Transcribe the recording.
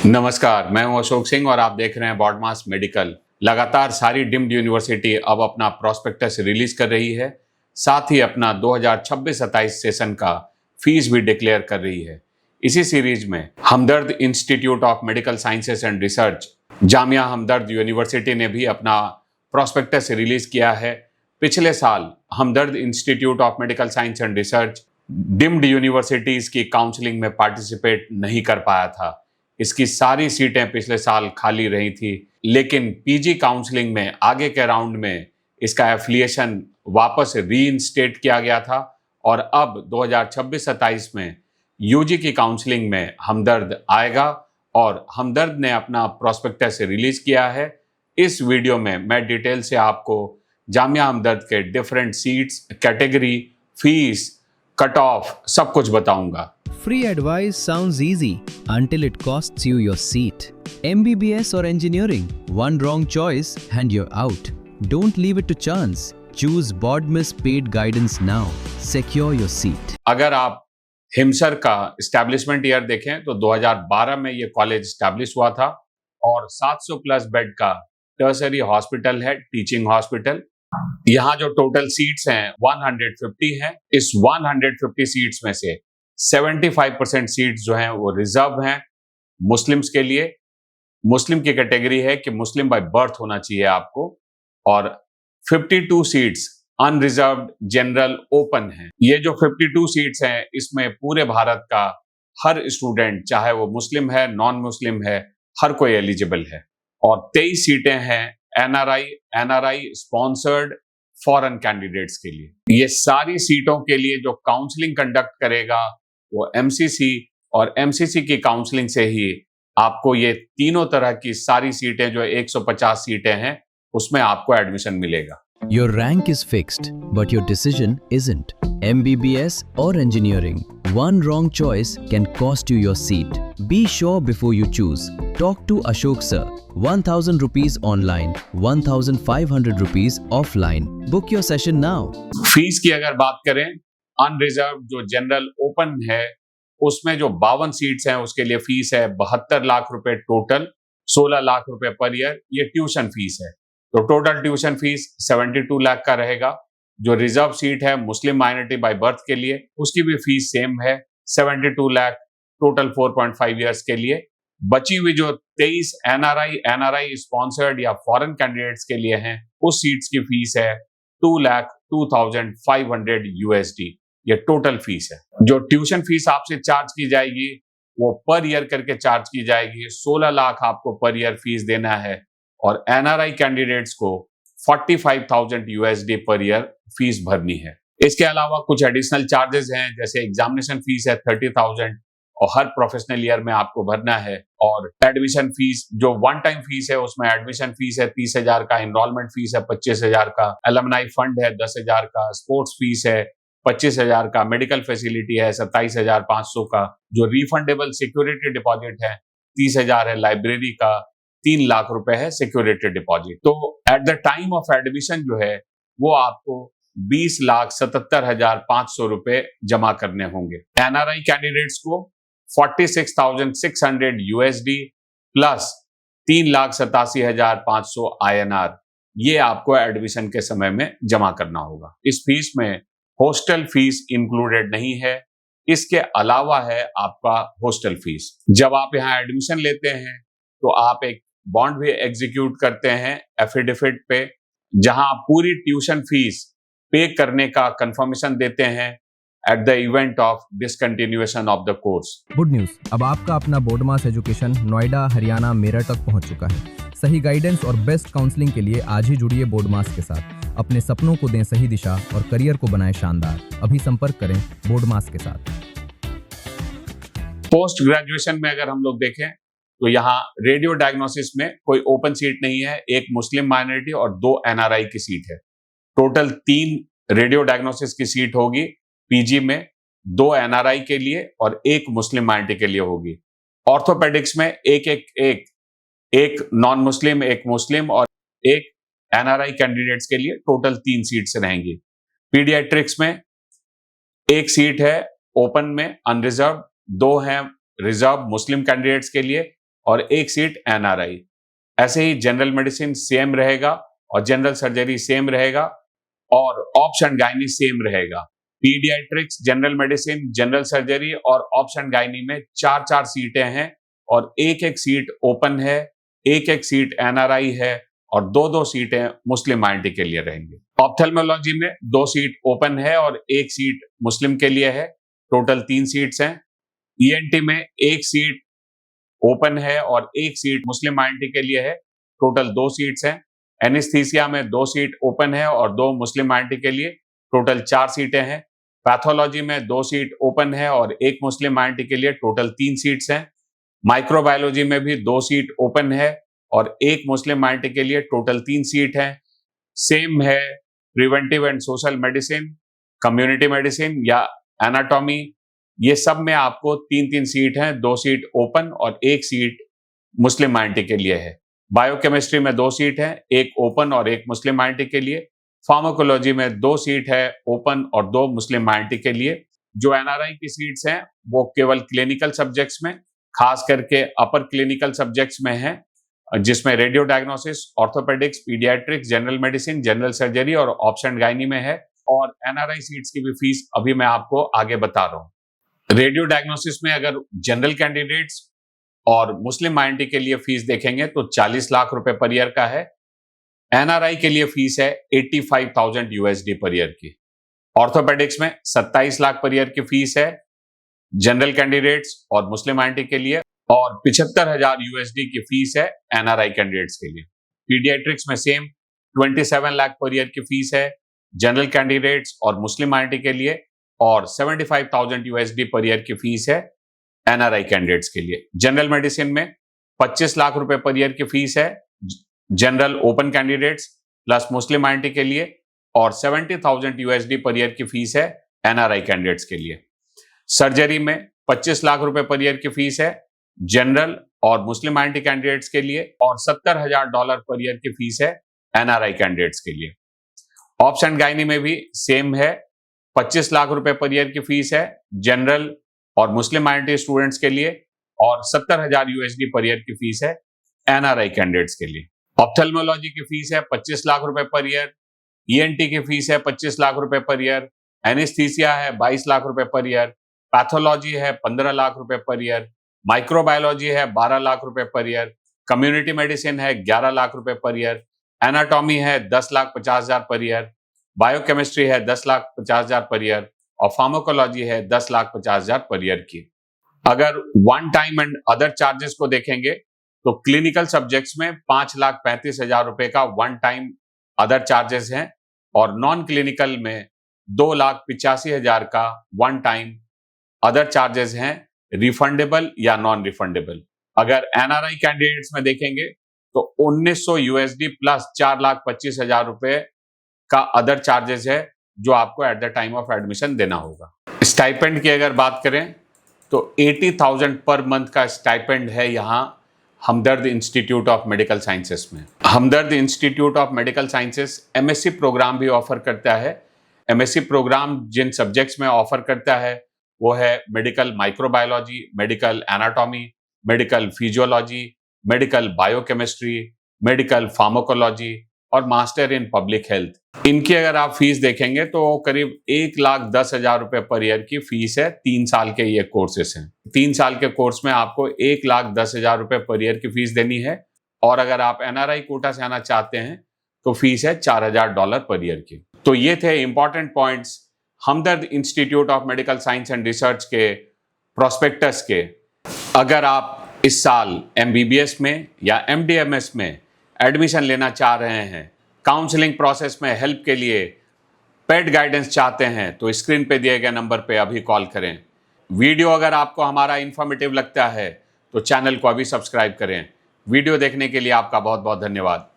नमस्कार, मैं हूं अशोक सिंह और आप देख रहे हैं बॉडमास मेडिकल। लगातार सारी डीम्ड यूनिवर्सिटी अब अपना प्रॉस्पेक्टस रिलीज कर रही है, साथ ही अपना 2026-27 सेशन का फीस भी डिक्लेयर कर रही है। इसी सीरीज में Hamdard institute of medical sciences and research, Jamia Hamdard university ने भी अपना प्रॉस्पेक्टस रिलीज किया है। पिछले साल Hamdard institute of medical science and research deemed universities की काउंसलिंग में पार्टिसिपेट नहीं कर पाया था। इसकी सारी सीटें पिछले साल खाली रही थी, लेकिन पीजी काउंसलिंग में आगे के राउंड में इसका एफिलिएशन वापस रीइंस्टेट किया गया था और अब 2026-27 में यूजी की काउंसलिंग में हमदर्द आएगा और हमदर्द ने अपना प्रॉस्पेक्टस रिलीज किया है। इस वीडियो में मैं डिटेल से आपको जामिया हमदर्द के different seats, category, fees, cut off सब कुछ बताऊंगा। Free advice sounds easy until it costs you your seat. MBBS or engineering, one wrong choice and you're out. Don't leave it to chance. Choose BODMIS paid guidance now. Secure your seat. अगर आप हिमसर का establishment year देखें तो 2012 में ये college establish हुआ था और 700 प्लस बेड का टर्सरी हॉस्पिटल है, टीचिंग हॉस्पिटल। यहाँ जो टोटल सीट्स हैं 150 हैं। इस 150 सीट्स में से 75% सीट्स जो हैं वो रिजर्व हैं मुस्लिम्स के लिए। मुस्लिम की कैटेगरी है कि मुस्लिम बाय बर्थ होना चाहिए आपको, और 52 सीट्स अनरिजर्व्ड जनरल ओपन हैं। ये जो 52 सीट्स हैं इसमें पूरे भारत का हर स्टूडेंट, चाहे वो मुस्लिम है, नॉन मुस्लिम है, हर कोई एलिजिबल है। और 23 सीटें हैं एनआरआई स्पॉन्सर्ड फॉरेन कैंडिडेट्स के लिए। ये सारी सीटों के लिए जो काउंसलिंग कंडक्ट करेगा वो एमसीसी, और एमसीसी की काउंसलिंग से ही आपको ये तीनों तरह की सारी सीटें जो 150 सीटें हैं उसमें आपको एडमिशन मिलेगा। Your rank is fixed, but your decision isn't. MBBS or engineering, one wrong choice can cost you your seat. Be sure before you choose. Talk to Ashok sir. 1000 rupees online, 1500 rupees offline. Book your session now. Fees की अगर बात करें, unreserved जो general open है उसमें जो 52 seats हैं उसके लिए फीस है 72 लाख रुपए टोटल, 16 लाख रुपए पर ईयर। ये ट्यूशन फीस है, तो टोटल ट्यूशन फीस 72 लाख का रहेगा। जो रिजर्व सीट है मुस्लिम माइनॉरिटी बाय बर्थ के लिए उसकी भी फीस सेम है 72 लाख टोटल 4.5 इयर्स के लिए। बची हुई जो 23 एनआरआई स्पॉन्सर्ड या फॉरेन कैंडिडेट्स के लिए हैं उस सीट्स की फीस है 2,02,500 यूएसडी। ये टोटल फीस है। जो ट्यूशन फीस आपसे चार्ज की जाएगी वो पर ईयर करके चार्ज की जाएगी। 16 लाख आपको पर ईयर फीस देना है और एनआरआई कैंडिडेट्स को 45,000 यूएसडी पर ईयर फीस भरनी है। इसके अलावा कुछ एडिशनल चार्जेस हैं, जैसे एग्जामिनेशन फीस है 30,000 और हर प्रोफेशनल ईयर में आपको भरना है। और एडमिशन फीस जो वन टाइम फीस है उसमें एडमिशन फीस है 30,000 का, एनरोलमेंट फीस है 25,000 का, एलुमनाई फंड है 10,000 का, स्पोर्ट्स फीस है 25,000 का, मेडिकल फैसिलिटी है 27,500 का, जो रिफंडेबल सिक्योरिटी डिपॉजिट है 30,000 है, लाइब्रेरी का 3 लाख रुपए है सिक्योरिटी डिपॉजिट। तो at the time of admission जो है वो आपको 20,77,500 रुपए जमा करने होंगे। एनआरआई कैंडिडेट्स को 46,600 यूएसडी प्लस 3,87,500 आईएनआर, ये आपको एडमिशन के समय में जमा करना होगा। इस फीस में हॉस्टल फीस इंक्लूडेड नहीं है। इसके अलावा है आपका हॉस्टल फीस। जब आप यहाँ एडमिशन लेते हैं तो आप एक बॉन्ड भी एग्जीक्यूट करते हैं एफिडेविट पे, जहां आप पूरी ट्यूशन फीस पे करने का कंफर्मेशन देते हैं at the event of discontinuation of the course. Good news, अब आपका अपना बोडमास एजुकेशन नोएडा, हरियाणा, मेरठ तक पहुंच चुका है। सही गाइडेंस और बेस्ट काउंसलिंग के लिए आज ही जुड़िए बोडमास के साथ। अपने सपनों को दें सही दिशा और करियर को बनाएं शानदार। अभी संपर्क करें बोडमास के साथ। पोस्ट ग्रेजुएशन में अगर हम लोग देखें तो यहाँ रेडियो डायग्नोसिस में कोई ओपन सीट नहीं है, एक मुस्लिम माइनॉरिटी और 2 एनआरआई की सीट है। टोटल 3 रेडियो डायग्नोसिस की सीट होगी पीजी में, 2 एनआरआई के लिए और 1 मुस्लिम माइनॉरिटी के लिए होगी। ऑर्थोपेडिक्स में एक नॉन मुस्लिम, एक मुस्लिम और एक एनआरआई कैंडिडेट्स के लिए टोटल 3 सीट्स रहेंगी। पीडियाट्रिक्स में 1 सीट है ओपन में अनरिजर्व, 2 हैं रिजर्व मुस्लिम कैंडिडेट्स के लिए और 1 सीट एनआरआई। ऐसे ही जनरल मेडिसिन सेम रहेगा और जनरल सर्जरी सेम रहेगा और ऑप्शन गायनी सेम रहेगा। Paediatrics, general medicine, general surgery और ऑप्शन गायनी में 4-4 सीटें हैं और 1-1 सीट ओपन है, 1-1 सीट एनआरआई है और 2-2 सीटें मुस्लिम माइनॉरिटी के लिए रहेंगी। ऑप्थेल्मोलॉजी में 2 सीट ओपन है और 1 सीट मुस्लिम के लिए है, टोटल 3 सीट्स हैं। ईएनटी में 1 सीट ओपन है और 1 सीट मुस्लिम माइनॉरिटी के लिए है, टोटल 2 सीट्स हैं। एनेस्थीसिया में 2 सीट ओपन है और 2 मुस्लिम माइनॉरिटी के लिए, टोटल 4 सीटें हैं। पैथोलॉजी में 2 सीट ओपन है और 1 मुस्लिम माइनॉरिटी के लिए, टोटल 3 सीट्स हैं। माइक्रोबायोलॉजी में भी 2 सीट ओपन है और 1 मुस्लिम माइनॉरिटी के लिए, टोटल 3 सीट हैं। सेम है preventive and social medicine, community medicine या एनाटॉमी, ये सब में आपको 3-3 सीट हैं, 2 सीट ओपन और 1 सीट मुस्लिम माइनॉरिटी के लिए है। बायोकेमिस्ट्री में 2 सीट हैं, 1 ओपन और 1 मुस्लिम माइनॉरिटी के लिए। फार्माकोलॉजी में 2 सीट है ओपन और 2 मुस्लिम माइनॉरिटी के लिए। जो एनआरआई की सीट्स हैं वो केवल क्लिनिकल सब्जेक्ट्स में, खास करके अपर क्लिनिकल सब्जेक्ट्स में है, जिसमें radio diagnosis, orthopaedics, paediatrics, general medicine, general surgery और ऑप्शन गायनी में है। और एनआरआई सीट्स की भी फीस अभी मैं आपको आगे बता रहा हूं। रेडियो डायग्नोसिस में अगर जनरल कैंडिडेट्स और मुस्लिम माइनॉरिटी के लिए फीस देखेंगे तो 40 लाख रुपए पर ईयर का है। एनआरआई के लिए फीस है 85,000 यूएसडी पर ईयर की। ऑर्थोपेडिक्स में 27 लाख पर ईयर की फीस है जनरल कैंडिडेट्स और मुस्लिम माइनॉरिटी के लिए, और 75,000 यूएसडी की फीस है एनआरआई कैंडिडेट्स के लिए। पीडियाट्रिक्स में सेम 27 लाख पर ईयर की फीस है जनरल कैंडिडेट्स और मुस्लिम माइनॉरिटी के लिए, और 75,000 यूएसडी पर ईयर की फीस है एनआरआई कैंडिडेट्स के लिए। जनरल मेडिसिन में 25 लाख रुपए पर ईयर की फीस है जनरल ओपन कैंडिडेट्स प्लस मुस्लिम माइनॉरिटी के लिए, और 70,000 यूएसडी पर ईयर की फीस है एनआरआई कैंडिडेट्स के लिए। सर्जरी में 25 लाख रुपए पर ईयर की फीस है जनरल और मुस्लिम माइनॉरिटी कैंडिडेट्स के लिए, और $70,000 पर ईयर की फीस है एनआरआई कैंडिडेट्स के लिए। ऑप्शन गायनी में भी सेम है, 25 लाख रुपए पर ईयर की फीस है जनरल और मुस्लिम माइनॉरिटी स्टूडेंट्स के लिए, और 70,000 यूएसडी पर ईयर की फीस है एनआरआई कैंडिडेट्स के लिए। ऑप्थेल्मोलॉजी की फीस है 25 लाख रुपए पर ईयर, ईएनटी की फीस है 25 लाख रुपए पर ईयर, एनेस्थीसिया है 22 लाख रुपए पर ईयर, पैथोलॉजी है 15 लाख रुपए पर ईयर, माइक्रोबायोलॉजी है 12 लाख रुपए पर ईयर, कम्युनिटी मेडिसिन है 11 लाख रुपए पर ईयर, एनाटॉमी है 10,50,000 पर ईयर, बायोकेमिस्ट्री है 10,50,000 पर ईयर, और फार्माकोलॉजी है 10,50,000 पर ईयर की। अगर one time and other charges को देखेंगे तो क्लिनिकल सब्जेक्ट्स में 5,35,000 रुपए का वन टाइम अदर चार्जेस हैं, और नॉन क्लिनिकल में 2,85,000 का वन टाइम अदर चार्जेस हैं, रिफंडेबल या नॉन रिफंडेबल। अगर एनआरआई कैंडिडेट्स में देखेंगे तो 1,900 यूएसडी प्लस 4,25,000 रुपए का अदर चार्जेस है जो आपको at the time of admission देना होगा। स्टाइपेंड की अगर बात करें तो 80,000 पर मंथ का स्टाइपेंड है यहाँ Hamdard institute of medical sciences में। Hamdard institute of medical sciences MSc programme भी ऑफर करता है। एमएससी प्रोग्राम जिन सब्जेक्ट्स में ऑफर करता है वो है medical microbiology, medical anatomy, medical physiology, medical biochemistry, medical pharmacology और मास्टर इन पब्लिक हेल्थ। इनकी अगर आप फीस देखेंगे तो करीब 1,10,000 रुपए पर ईयर की फीस है। 3 साल के ये कोर्सेस हैं। 3 साल के कोर्स में आपको 1,10,000 रुपए पर ईयर की फीस देनी है, और अगर आप एनआरआई कोटा से आना चाहते हैं तो फीस है $4,000 पर ईयर की। तो ये थे important points Hamdard institute of medical science and research के प्रोस्पेक्टस के। अगर आप इस साल एमबीबीएस में या एमडीएमएस में एडमिशन लेना चाह रहे हैं, काउंसलिंग प्रोसेस में हेल्प के लिए पेड गाइडेंस चाहते हैं, तो स्क्रीन पे दिए गए नंबर पे अभी कॉल करें। वीडियो अगर आपको हमारा इन्फॉर्मेटिव लगता है तो चैनल को अभी सब्सक्राइब करें। वीडियो देखने के लिए आपका बहुत बहुत धन्यवाद।